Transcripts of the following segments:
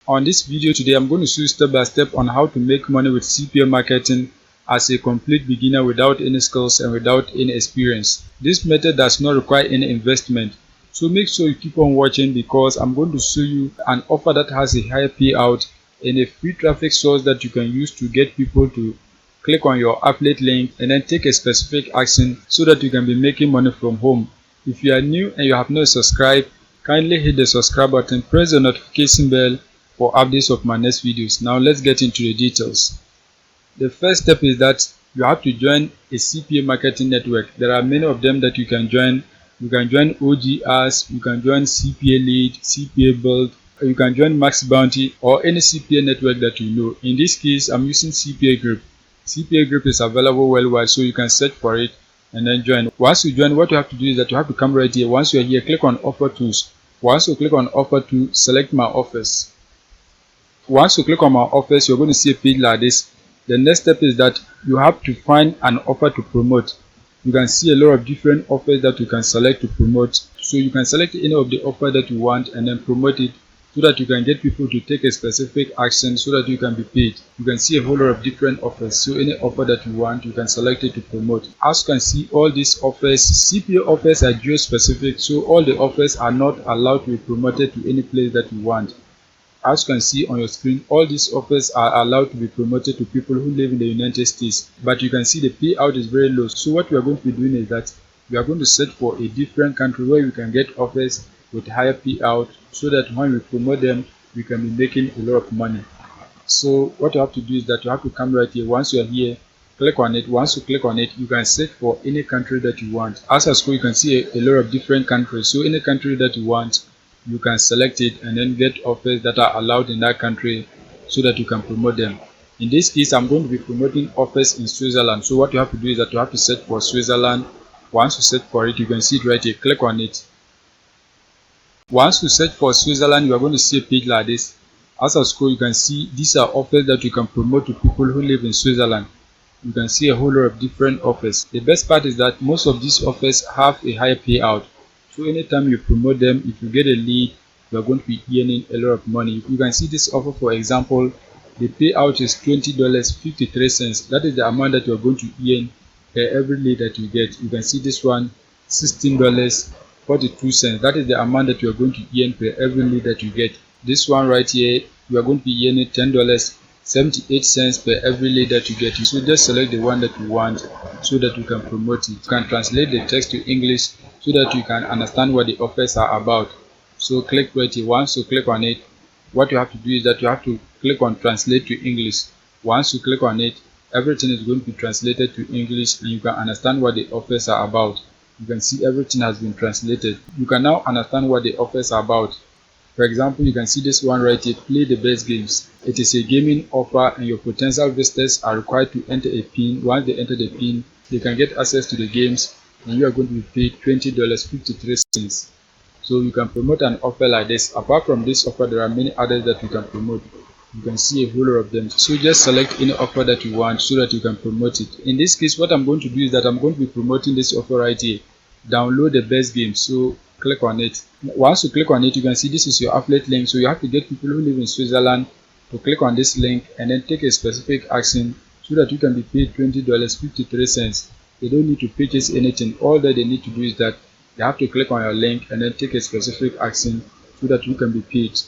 On this video today, I'm going to show you step by step on how to make money with CPA marketing as a complete beginner without any skills and without any experience. This method does not require any investment, so make sure you keep on watching because I'm going to show you an offer that has a higher payout and a free traffic source that you can use to get people to click on your affiliate link and then take a specific action so that you can be making money from home. If you are new and you have not subscribed, kindly hit the subscribe button, press the notification bell for updates of my next videos. Now let's get into the details. The first step is that you have to join a CPA marketing network. There are many of them that you can join. You can join OGRs, you can join CPA Lead, CPA Build, you can join Max Bounty or any CPA network that you know. In this case, I'm using CPA Group. CPA Group is available worldwide, so you can search for it and then join. Once you join, what you have to do is that you have to come right here. Once you are here, click on Offer Tools. Once you click on Offer to select My Offers. Once you click on My Offers, you're going to see a page like this. The next step is that you have to find an offer to promote. You can see a lot of different offers that you can select to promote. So you can select any of the offer that you want and then promote it so that you can get people to take a specific action so that you can be paid. You can see a whole lot of different offers. So any offer that you want, you can select it to promote. As you can see, all these offers, CPA offers are geo specific, so all the offers are not allowed to be promoted to any place that you want. As you can see on your screen, all these offers are allowed to be promoted to people who live in the United States, but you can see the payout is very low. So what we are going to be doing is that we are going to search for a different country where you can get offers with higher payout so that when we promote them, we can be making a lot of money. So what you have to do is that you have to come right here. Once you are here, click on it. Once you click on it, you can search for any country that you want. As I scroll, you can see a lot of different countries. So any country that you want, you can select it and then get offers that are allowed in that country so that you can promote them. In this case, I'm going to be promoting offers in Switzerland. So what you have to do is that you have to search for Switzerland. Once you search for it, you can see it right here. Click on it. Once you search for Switzerland, you are going to see a page like this. As I scroll, you can see these are offers that you can promote to people who live in Switzerland. You can see a whole lot of different offers. The best part is that most of these offers have a higher payout. So anytime you promote them, if you get a lead, you are going to be earning a lot of money. You can see this offer, for example, the payout is $20.53. That is the amount that you are going to earn per every lead that you get. You can see this one, $16.42. That is the amount that you are going to earn per every lead that you get. This one right here, you are going to be earning $10.78 per every lead that you get. So just select the one that you want so that you can promote it. You can translate the text to English so that you can understand what the offers are about. So click right here. Once you click on it, what you have to do is that you have to click on translate to English. Once you click on it, everything is going to be translated to English and you can understand what the offers are about. You can see everything has been translated. You can now understand what the offers are about. For example, you can see this one right here, play the best games. It is a gaming offer and your potential visitors are required to enter a PIN. Once they enter the PIN, they can get access to the games and you are going to be paid $20.53. So you can promote an offer like this. Apart from this offer, there are many others that you can promote. You can see a whole lot of them. So just select any offer that you want so that you can promote it. In this case, what I'm going to do is that I'm going to be promoting this offer right here. Download the best game. So click on it. Once you click on it, you can see this is your affiliate link. So you have to get people who live in Switzerland to click on this link and then take a specific action so that you can be paid $20.53. They don't need to purchase anything. All that they need to do is that they have to click on your link and then take a specific action so that you can be paid.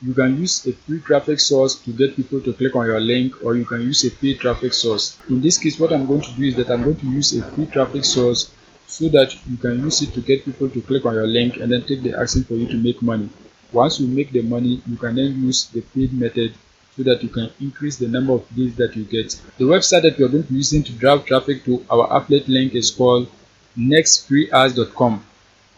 You can use a free traffic source to get people to click on your link, or you can use a paid traffic source. In this case, what I'm going to do is that I'm going to use a free traffic source so that you can use it to get people to click on your link and then take the action for you to make money. Once you make the money, you can then use the paid method so that you can increase the number of leads that you get. The website that we are going to be using to drive traffic to our affiliate link is called nextfreeads.com.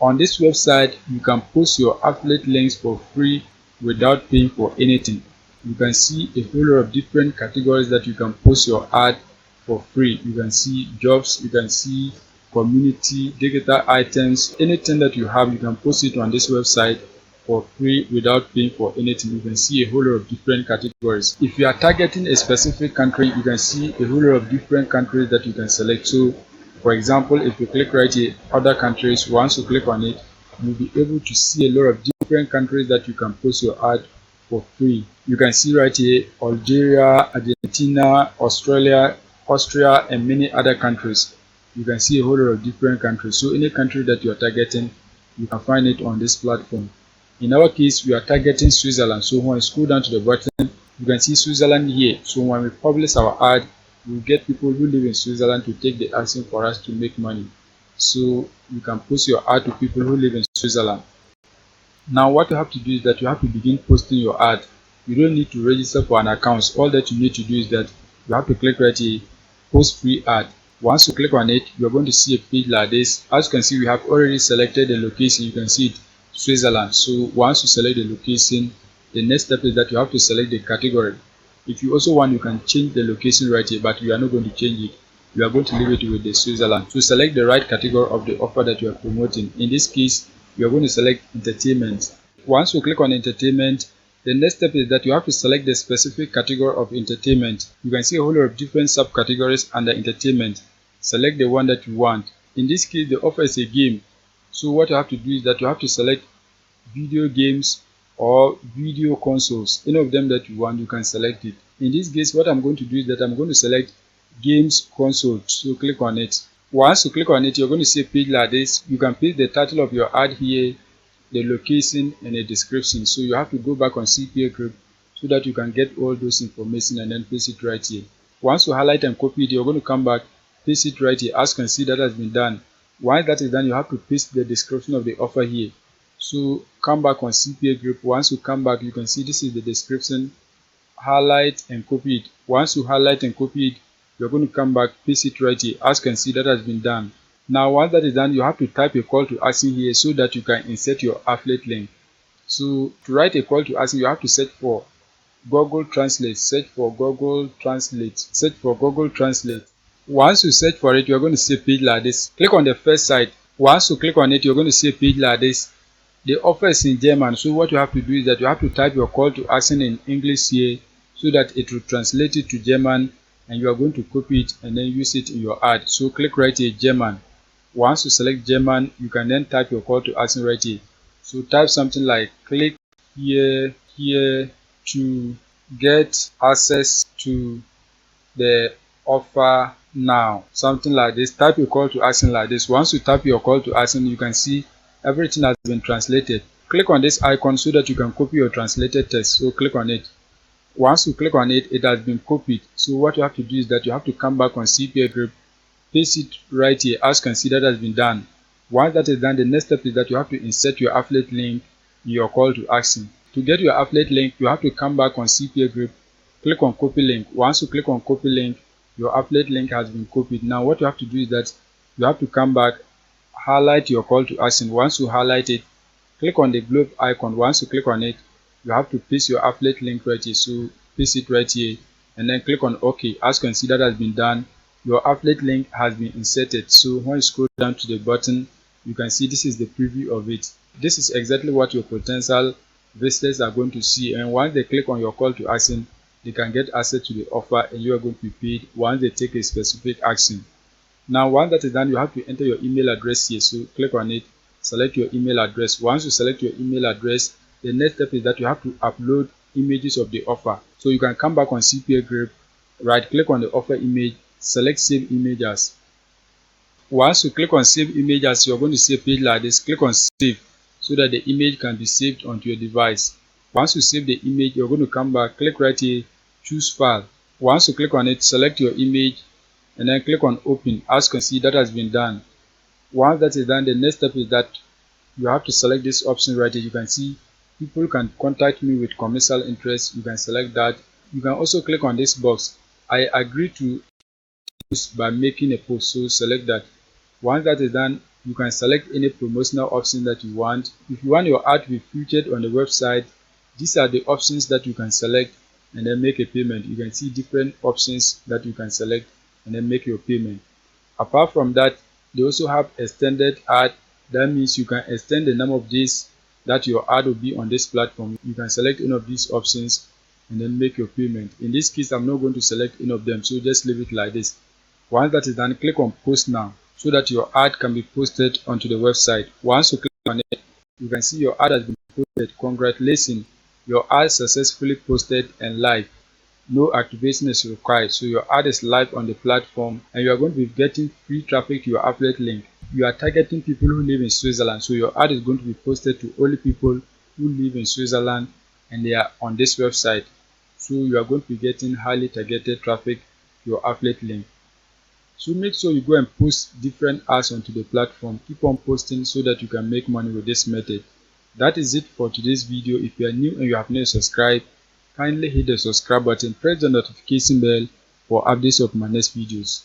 On this website, you can post your affiliate links for free without paying for anything. You can see a whole lot of different categories that you can post your ad for free. You can see jobs, you can see community, digital items, anything that you have, you can post it on this website for free without paying for anything. You can see a whole lot of different categories. If you are targeting a specific country, you can see a whole lot of different countries that you can select. So for example, if you click right here, other countries, once you click on it, you'll be able to see a lot of different countries that you can post your ad for free. You can see right here Algeria, Argentina, Australia, Austria, and many other countries. You can see a whole lot of different countries. So any country that you are targeting, you can find it on this platform. In our case, we are targeting Switzerland. So when you scroll down to the bottom, you can see Switzerland here. So when we publish our ad, we get people who live in Switzerland to take the action for us to make money. So you can post your ad to people who live in Switzerland. Now what you have to do is that you have to begin posting your ad. You don't need to register for an account. All that you need to do is that you have to click right here, post free ad. Once you click on it, you're going to see a page like this. As you can see, we have already selected the location. You can see it, Switzerland. So once you select the location, the next step is that you have to select the category. If you also want, you can change the location right here, but we are not going to change it. You are going to leave it with the Switzerland. So select the right category of the offer that you are promoting. In this case, you are going to select entertainment. Once you click on entertainment, the next step is that you have to select the specific category of entertainment. You can see a whole lot of different subcategories under entertainment. Select the one that you want. In this case, the offer is a game. So what you have to do is that you have to select video games or video consoles. Any of them that you want, you can select it. In this case, what I'm going to do is that I'm going to select games console. So click on it. Once you click on it, you're going to see a page like this. You can paste the title of your ad here, the location, and the description. So you have to go back on CPA group so that you can get all those information and then paste it right here. Once you highlight and copy it, you're going to come back, paste it right here. As you can see, that has been done. Once that is done, you have to paste the description of the offer here. So come back on CPA group. Once you come back, you can see this is the description. Highlight and copy it. Once you highlight and copy it, you're going to come back, paste it right here. As you can see, that has been done. Now once that is done, you have to type a call to action here so that you can insert your affiliate link. So to write a call to action, you have to search for Google Translate. Search for Google Translate. Search for Google Translate. Once you search for it, you're going to see a page like this. Click on the first site. Once you click on it, you're going to see a page like this. The offer is in German, so what you have to do is that you have to type your call to action in English here so that it will translate it to German, and you are going to copy it and then use it in your ad. So click right here, German. Once you select German, you can then type your call to action right here. So type something like click here to get access to the offer now. Something like this. Type your call to action like this. Once you type your call to action, you can see everything has been translated. Click on this icon so that you can copy your translated text. So click on it. Once you click on it, it has been copied. So what you have to do is that you have to come back on CPA group, paste it right here. As you can see, that has been done. Once that is done, the next step is that you have to insert your affiliate link in your call to action. To get your affiliate link, you have to come back on CPA group, click on copy link. Once you click on copy link, your affiliate link has been copied. Now what you have to do is that you have to come back, highlight your call to action. Once you highlight it, click on the globe icon. Once you click on it, you have to paste your affiliate link right here. So paste it right here and then click on OK. As you can see, that has been done. Your affiliate link has been inserted. So when you scroll down to the button, you can see this is the preview of it. This is exactly what your potential visitors are going to see, and once they click on your call to action, they can get access to the offer and you are going to be paid once they take a specific action. Now once that is done, you have to enter your email address here. So click on it, select your email address. Once you select your email address, the next step is that you have to upload images of the offer. So you can come back on CPA group, right click on the offer image, select save images. Once you click on save images, you're going to see a page like this. Click on save so that the image can be saved onto your device. Once you save the image, you're going to come back, click right here, choose file. Once you click on it, select your image and then click on open. As you can see, that has been done. Once that is done, the next step is that you have to select this option right here. You can see people can contact me with commercial interest. You can select that. You can also click on this box, I agree to post by making a post. So select that. Once that is done, you can select any promotional option that you want. If you want your ad to be featured on the website, these are the options that you can select and then make a payment. You can see different options that you can select and then make your payment. Apart from that, they also have extended ad. That means you can extend the number of days that your ad will be on this platform. You can select any of these options and then make your payment. In this case, I'm not going to select any of them, so just leave it like this. Once that is done, click on post now so that your ad can be posted onto the website. Once you click on it, you can see your ad has been posted. Congratulations, your ad successfully posted and live. No activation is required, so your ad is live on the platform and you are going to be getting free traffic to your affiliate link. You are targeting people who live in Switzerland, so your ad is going to be posted to only people who live in Switzerland and they are on this website. So you are going to be getting highly targeted traffic to your affiliate link. So make sure you go and post different ads onto the platform. Keep on posting so that you can make money with this method. That is it for today's video. If you are new and you have not subscribed, kindly hit the subscribe button, press the notification bell for updates of my next videos.